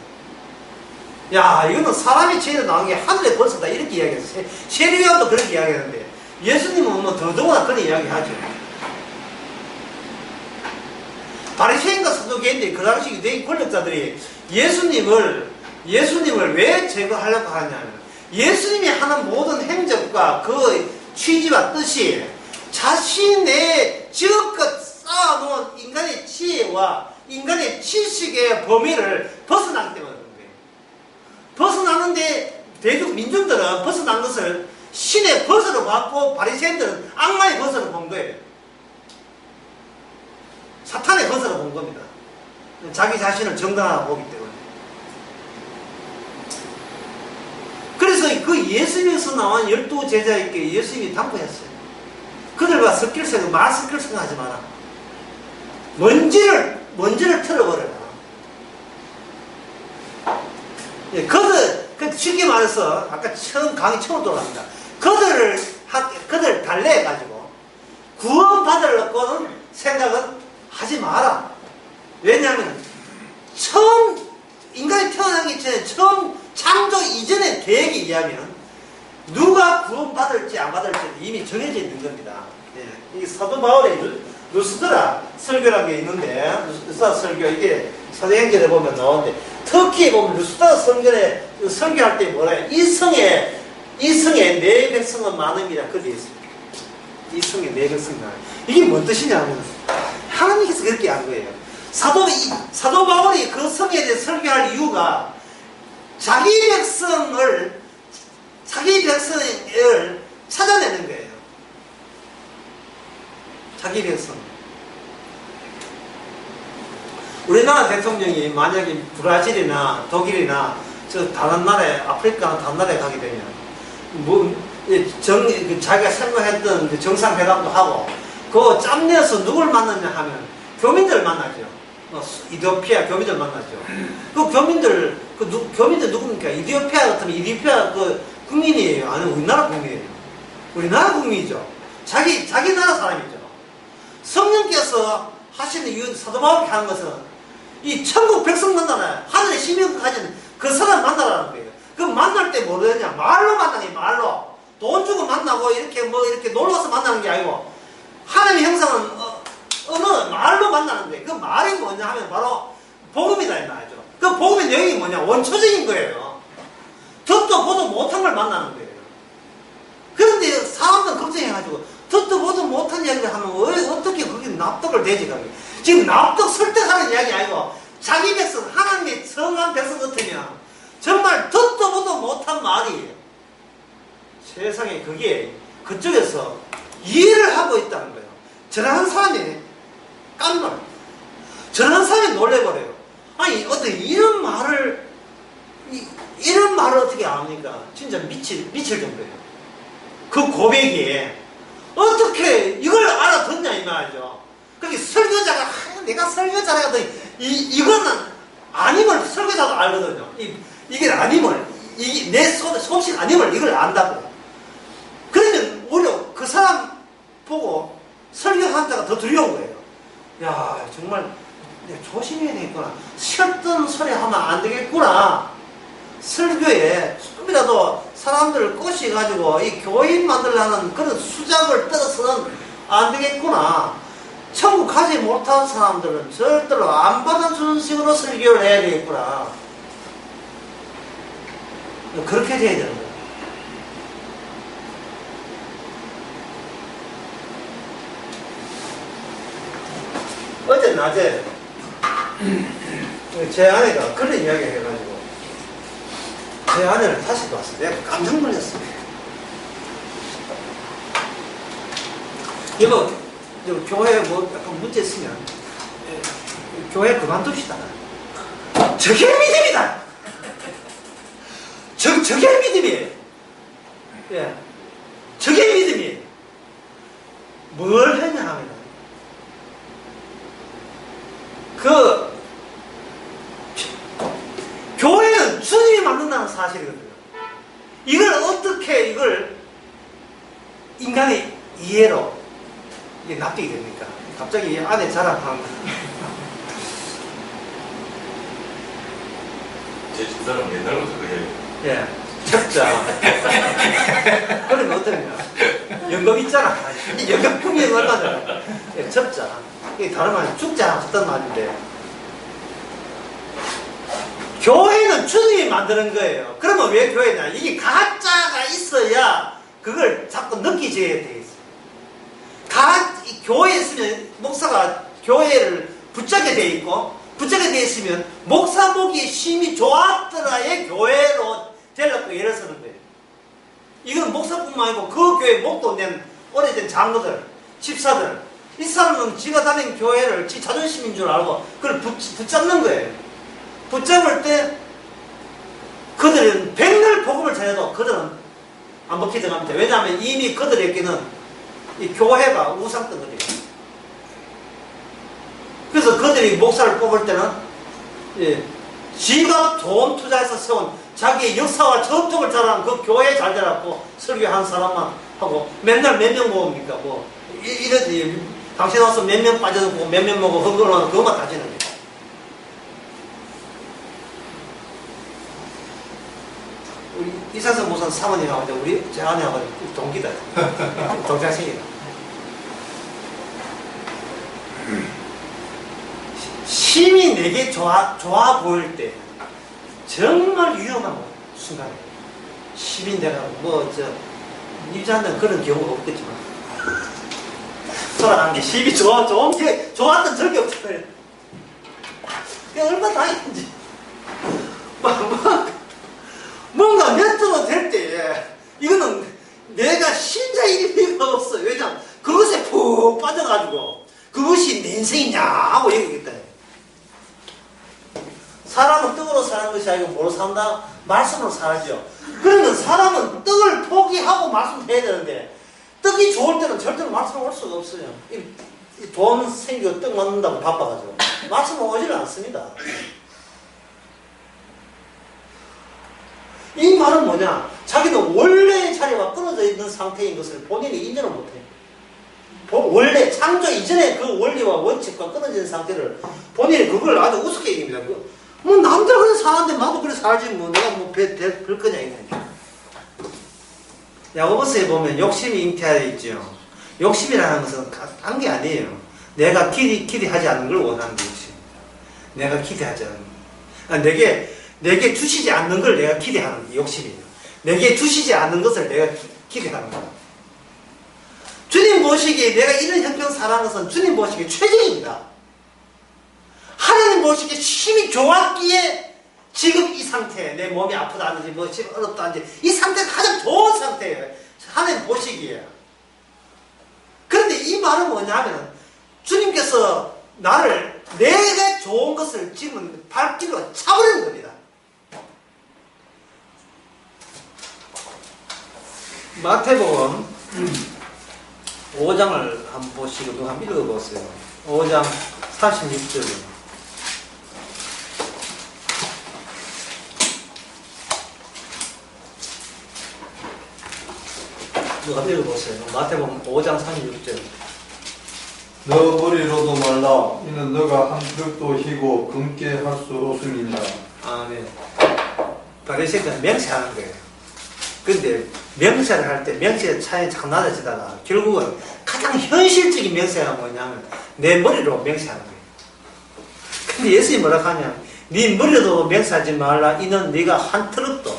야, 이거는 사람이 죄를 나온 게 하늘의 권세다, 이렇게 이야기했어요. 세리요한도 그렇게 이야기하는데, 예수님은 더더구나 그런 이야기 하죠. 바리새인과 사두개인들이, 그 당시 유대인 권력자들이 예수님을 왜 제거하려고 하냐면, 예수님이 하는 모든 행적과 그 취지와 뜻이 자신의 지금껏 쌓아놓은 인간의 지혜와 인간의 지식의 범위를 벗어나기 때문에 그런 거예요. 벗어나는데 민중들은 벗어난 것을 신의 벗으로 봤고 바리새인들은 악마의 벗으로 본 거예요. 사탄의 벗으로 본 겁니다. 자기 자신을 정당하고 보기 때문에. 그래서 그 예수님에서 나온 12제자에게 예수님이 당부했어요. 그들과 섞일 생각, 말 섞일 생각하지 마라. 먼지를 털어버려라. 예, 쉽게 말해서, 아까 강의 처음 돌아갑니다. 그들 달래가지고, 구원받으려고는 생각은 하지 마라. 왜냐하면, 인간이 태어나기 전에, 처음 창조 이전의 계획에 의하면, 누가 구원받을지 안 받을지 이미 정해져 있는 겁니다. 예, 이 사도 바울의 루스드라 설교라는 게 있는데, 루스드라 설교, 이게 사도행전에 보면 나오는데, 특히 보면 루스드라 설교할 때 뭐라 해요? 이성의 내 백성은 많음이라 그렇게 있습니다. 이성의 내 백성은 많음. 이게 뭔 뜻이냐면, 하나님께서 그렇게 한 거예요. 사도 바울이 그 성에 대해 설교할 이유가, 자기 백성을 찾아내는 거예요. 자기 백성. 우리나라 대통령이 만약에 브라질이나 독일이나 다른 나라에, 아프리카 다른 나라에 가게 되면, 자기가 생각했던 정상회담도 하고, 그거 짬내서 누굴 만나냐 하면, 교민들 만나죠. 이디오피아 교민들 만나죠. 그 교민들 누굽니까? 이디오피아 같으면 이디오피아 국민이에요? 아니면 우리나라 국민이에요? 우리나라 국민이죠. 자기 나라 사람이죠. 성령께서 하시는 이유, 사도 바울이 하는 것은 이 천국 백성 만나라, 하늘의 시민을 가진 그 사람 만나라는 거예요. 그 만날 때 뭐냐? 말로 만나는 게 말로. 돈 주고 만나고 이렇게 놀러와서 만나는 게 아니고, 하나님의 형상은 어느 말로 만나는 거예요. 그 말이 뭐냐 하면 바로 복음이다 이 말이죠. 그 복음의 내용이 뭐냐? 원초적인 거예요. 듣도 보도 못한 걸 만나는 거예요. 그런데 사람들은 걱정해가지고 듣도 보도 못한 이야기를 하면 어떻게 그게 납득을 되지? 지금 납득 설득하는 이야기 아니고, 자기 백성, 하나님의 성한 백성 같으면 정말 듣도 보도 못한 말이에요. 세상에 그게 그쪽에서 이해를 하고 있다는 거예요. 저런 사람이 깜놀, 저런 사람이 놀래버려요. 아니 어떻게 이런 말을 어떻게 압니까? 진짜 미칠 정도예요. 그 고백이 어떻게 이걸 알아듣냐 이 말이죠. 그게 설교자가 내가 설교자라 하더니 이거는 아님을 설교자도 알거든요. 이게 아님을, 이게 내 솜씨 아님을 이걸 안다고. 그러면 오히려 그 사람 보고 설교하는 자가 더 두려운 거예요. 야, 정말 내가 조심해야 되겠구나. 시었던 소리 하면 안 되겠구나. 설교에 조금이라도 사람들을 꼬시가지고 이 교인 만들려는 그런 수작을 떠서는 안 되겠구나. 천국 가지 못한 사람들은 절대로 안 받아주는 식으로 설교를 해야 되겠구나. 그렇게 돼야 되는 거예요. 어제 낮에 제 아내가 그런 이야기 해가지고 제 아내를 다시 봤어요. 내가 깜짝 놀랐어요. 이거 교회 약간 문제 있으면 교회 그만둡시다. 저게 믿음이다. 저게 믿음이에요. 예, 저게 믿음이에요. 뭘 했냐 하면 교회는 주님이 만든다는 사실이거든요. 이걸 인간의 이해로 이게 납득이 됩니까? 갑자기 아내 자랑하는 제 집사람 옛날부터 그래요. 예, 적자. 그러면 어떠냐? 연금 있잖아. 연금 금액 얼마잖아. 예, 적자. 이게 다른 말이 죽자 했던 말인데, 교회는 주님이 만드는 거예요. 그러면 왜 교회냐? 이게 가짜가 있어야 그걸 자꾸 느끼져야 돼 있어요. 교회에 있으면 목사가 교회를 붙잡게 돼 있고, 붙잡게 돼 있으면 목사 보기에 힘이 좋았더라의 교회로 되려고 예를 쓰는 거예요. 이건 목사뿐만 아니고 그 교회 목돈 낸 오래된 장로들, 집사들, 이 사람은 지가 다닌 교회를 지 자존심인 줄 알고 그걸 붙잡는 거예요. 붙잡을 때 그들은 백날 복음을 전해도 그들은 안 먹히 들어갑니다. 왜냐하면 이미 그들에게는 이 교회가 우상덩어리예요. 그래서 그들이 목사를 뽑을 때는 지가 돈 투자해서 세운 자기의 역사와 전통을 자랑한 그 교회에 잘 되라고 설교한 사람만 하고 맨날 몇 명 모읍니까? 뭐 이러지 당신 와서 몇 명 빠져들고 몇 명 먹고 흥건하는 그것만 따지는 거예요. 우리 이사선 목사는 사모님하고 우리 제 아내하고 동기다. 동창생이다. 힘이 내게 좋아 보일 때 정말 위험한 순간이에요. 힘이 내가 유자는 그런 경우가 없겠지만 돌아가는 게 힘이 좋았던 적이 없잖아요. 얼마나 다행인지 뭔가 몇 ton은 될 때 이거는 내가 신자일 리가 없어요. 왜냐면 그것에 푹 빠져가지고 그것이 내 인생이냐 하고 얘기했다. 사람은 떡으로 사는 것이 아니고 뭐로 산다? 말씀으로 살죠. 그러면 사람은 떡을 포기하고 말씀해야 되는데 떡이 좋을 때는 절대로 말씀을 올 수가 없어요. 돈 생기고 떡 만든다고 바빠가지고 말씀을 오지를 않습니다. 이 말은 뭐냐? 자기는 원래의 자리와 끊어져 있는 상태인 것을 본인이 인정을 못해요. 원래 창조 이전에 그 원리와 원칙과 끊어진 상태를 본인이 그걸 아주 우습게 얘기합니다. 뭐 남들 그래 사는데 나도 그래 살지 뭐 내가 뭐 별 거냐 이거니까. 야고보서에 보면 욕심이 잉태하여 있죠. 욕심이라는 것은 딴 게 아니에요. 내가 기대하지 않는 걸 원하는 게 욕심입니다. 내가 기대하지 않는 내게 주시지 않는 걸 내가 기대하는 게 욕심이에요. 내게 주시지 않는 것을 내가 기대하는 거예요. 주님 보시기에 내가 이런 형편 살아가는 것은 주님 보시기에 최적입니다. 하나님 보시기에 힘이 좋았기에 지금 이 상태, 내 몸이 아프다든지 뭐 지금 어렵다든지 이 상태가 가장 좋은 상태예요. 하나님 보시기에. 그런데 이 말은 뭐냐면 주님께서 나를 내가 좋은 것을 지금 발길로 차버리는 겁니다. 마태복음 5장을 한번 보시고 누가 한번 읽어보세요. 5장 46절. 누가 읽어보세요. 마태복음 5장 36절. 너 머리로도 말라. 이는 너가 한 벽도 희고 금게 할 수 없음이니라. 아멘. 바리새인들은 맹세하는 거예요. 근데 명세를 할 때 명세의 차이 참 낮아지다가 결국은 가장 현실적인 명세가 뭐냐면 내 머리로 명세하는 거예요. 근데 예수님이 뭐라 하냐? 네 머리로도 명세하지 말라. 이는 네가 한 트럭도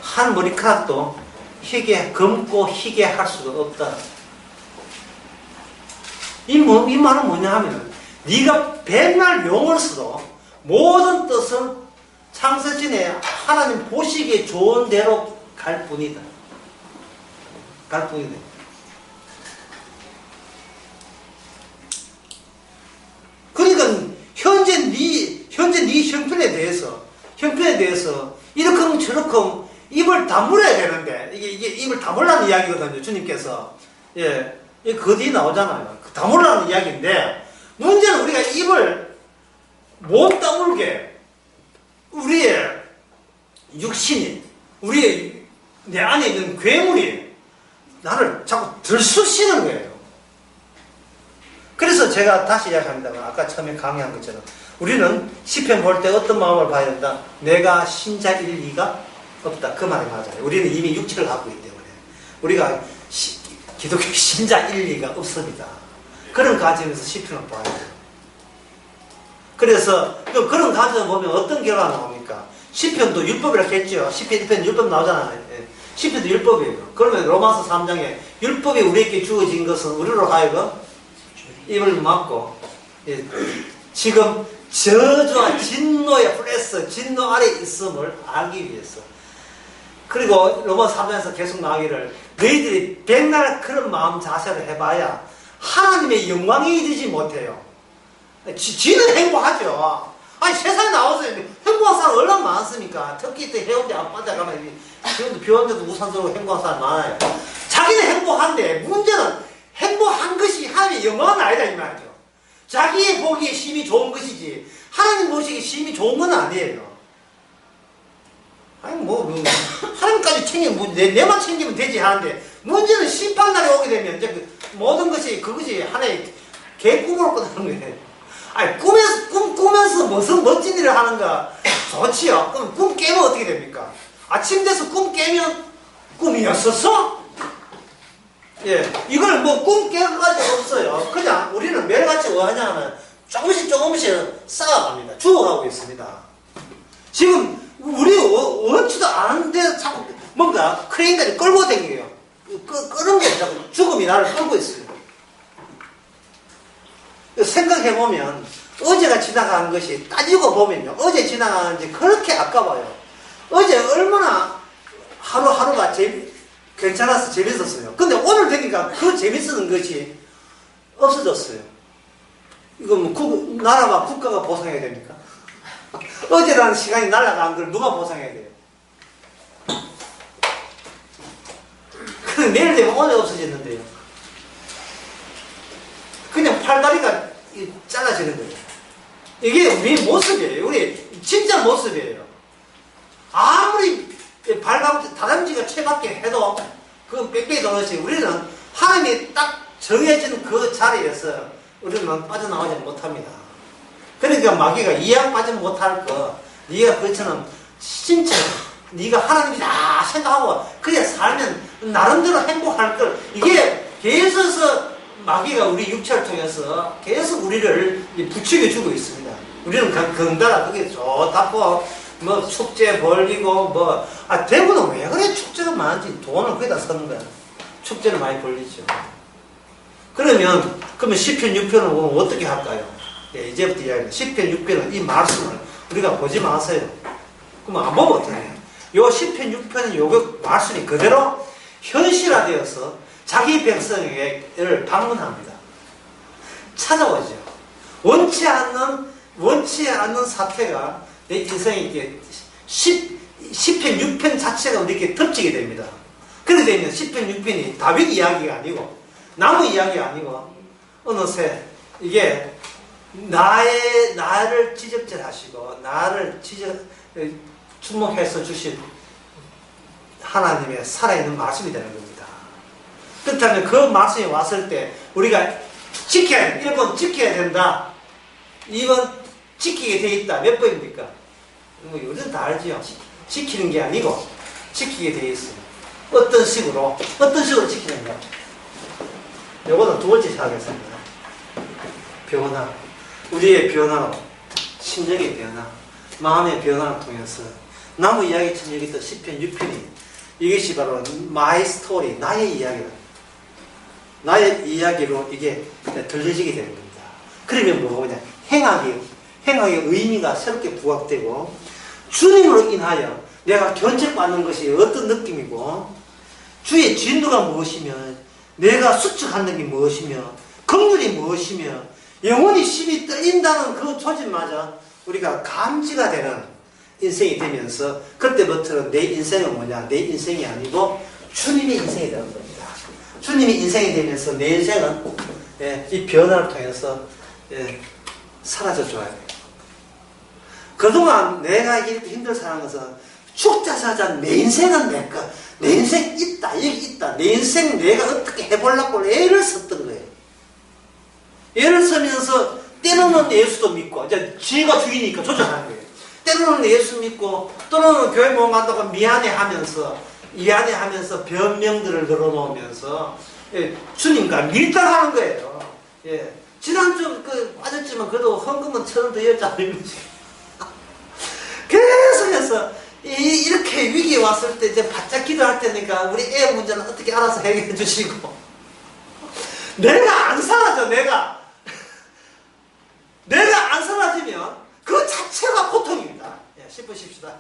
한 머리카락도 검고 희게 할 수가 없다. 이 말은 뭐냐 하면 네가 백날 용을 써도 모든 뜻은 창세전에 하나님 보시기에 좋은 대로 갈 뿐이다. 갈 뿐이다. 그러니까 현재 네 형편에 대해서 이렇게 하면 저렇게 하면 입을 다물어야 되는데 이게 입을 다물라는 이야기거든요. 주님께서 그 뒤에 나오잖아요. 다물라는 이야기인데 문제는 우리가 입을 못 다물게 우리의 육신이 내 안에 있는 괴물이 나를 자꾸 들쑤시는 거예요. 그래서 제가 다시 이야기합니다만 아까 처음에 강의한 것처럼 우리는 시편 볼 때 어떤 마음을 봐야 된다? 내가 신자일 리가 없다. 그 말이 맞아요. 우리는 이미 육체를 갖고 있기 때문에 우리가 기독교 신자일 리가 없습니다. 그런 가정에서 시편을 봐야 돼요. 그래서 그런 가정을 보면 어떤 결과가 나옵니까? 시편도 율법이라고 했죠. 시편 1편 율법 나오잖아요. 시편도 율법이에요. 그러면 로마서 3장에 율법이 우리에게 주어진 것은 우리로 하여금 입을 막고 지금 저주와 진노의 플레스 진노 아래 있음을 알기 위해서 그리고 로마 3장에서 계속 나오기를 너희들이 백날 그런 마음 자세를 해봐야 하나님의 영광에 이르지 못해요. 지는 행복하죠. 아니 세상에 나와서 행복한 사람 얼마나 많습니까? 특히 또 해운대 앞바다 가면 지금도 비 오는데도 우산 들고 행복한 사람 많아요. 자기는 행복한데 문제는 행복한 것이 하나님의 영광은 아니다 이 말이죠. 자기의 보기에 심히 좋은 것이지 하나님 보시기에 심히 좋은 건 아니에요. 아니 하나님까지 챙기면 내만 챙기면 되지 하는데 문제는 심판날에 오게 되면 이제 모든 것이 그것이 하나의 개꿈으로 끝나는 거예요. 아니 꾸면서 무슨 멋진 일을 하는가 좋지요. 그럼 꿈 깨면 어떻게 됩니까? 아침 돼서 꿈 깨면 꿈이었었어? 예, 이걸 꿈 깨가지고 없어요. 그냥 우리는 매일같이 뭐 하냐면 조금씩 쌓아갑니다. 죽어가고 있습니다. 지금 우리 원치도 않은데 자꾸 뭔가 크레인까지 끌고 다니게요. 끄는 게 자꾸 죽음이 나를 끌고 있어요. 생각해보면 어제가 지나간 것이 따지고 보면요. 어제 지나가는지 그렇게 아까워요. 어제 얼마나 하루하루가 괜찮아서 재밌었어요. 근데 오늘 되니까 그 재밌었던 것이 없어졌어요. 이거 나라와 국가가 보상해야 됩니까? 어제라는 시간이 날아간 걸 누가 보상해야 돼요? 내일 되면 오늘 없어졌는데요. 그냥 팔다리가 잘라지는 거예요. 이게 우리 모습이에요. 우리 진짜 모습이에요. 아무리 다람쥐가 채밖에 해도 그건 빽빽이 도는지 우리는 하나님이 딱 정해진 그 자리에서 우리는 빠져나오지 못합니다. 그러니까 마귀가 이왕 빠져 못할 거 네가 그처럼 진짜 네가 하나님이다 생각하고 그냥 살면 나름대로 행복할 걸 이게 계속해서 마귀가 우리 육체를 통해서 계속 우리를 부추겨주고 있습니다. 우리는 건달아 그게 좋다고 뭐 축제 벌리고 대구는 왜 그래 축제가 많은지 돈을 거기다 쓰는 거야. 축제를 많이 벌리죠. 그러면 시편 6편을 보면 어떻게 할까요? 예, 이제부터 이야기합니다. 시편 6편은 이 말씀을 우리가 보지 마세요. 그러면 안 보면 어떡해요? 요 시편 6편은 요 말씀이 그대로 현실화되어서 자기 백성을 방문합니다. 찾아오죠. 원치 않는 사태가 내 인생에 이렇게 시편 6편 자체가 이렇게 덮치게 됩니다. 그래서 되면 시편 6편이 다윗 이야기가 아니고 나무 이야기가 아니고 어느새 이게 나를 지적질하시고 나를 주목해서 주신 하나님의 살아있는 말씀이 되는 겁니다. 그렇다면 그 말씀이 왔을 때 우리가 1번 지켜야 된다. 2번 지키게 돼 있다. 몇 번입니까? 요즘 다 알지요. 지키는 게 아니고 지키게 돼 있어요. 어떤 식으로 지키는가? 요거는 두 번째 하겠습니다. 변화. 우리의 변화로 심령의 변화, 마음의 변화를 통해서 나무 이야기처럼 여기 또 시편 6편이 이것이 바로 my story, 나의 이야기다. 나의 이야기로 이게 들려지게 되는 겁니다. 그러면 뭐냐? 행악의 의미가 새롭게 부각되고 주님으로 인하여 내가 견책받는 것이 어떤 느낌이고 주의 진도가 무엇이며 내가 수축하는 게 무엇이며 긍휼이 무엇이며 영원히 심히 떨린다는 그 조짐마저 우리가 감지가 되는 인생이 되면서 그때부터는 내 인생은 뭐냐? 내 인생이 아니고 주님의 인생이 되는 겁니다. 주님의 인생이 되면서 내 인생은 이 변화를 통해서 사라져 줘야 돼요. 그동안 내가 이렇게 힘들어 사는 것은 죽자 사자 내 인생은 내 것, 내 인생 있다 여기 있다 내 인생 내가 어떻게 해보려고 애를 썼던 거예요. 애를 쓰면서 때로는 예수도 믿고 이제 지가 주인이니까 조절하는 거예요. 때로는 예수 믿고 또는 교회 모임 간다고 미안해하면서 변명들을 늘어놓으면서 주님과 밀당하는 거예요. 지난주 빠졌지만 그래도 헌금은 1,000원 더 여자는 거지. 계속해서 이렇게 위기에 왔을 때 이제 바짝 기도할 테니까 우리 애 문제는 어떻게 알아서 해결해 주시고 내가 안 사라져. 내가 안 사라지면 그 자체가 고통입니다. 10분 쉽시다.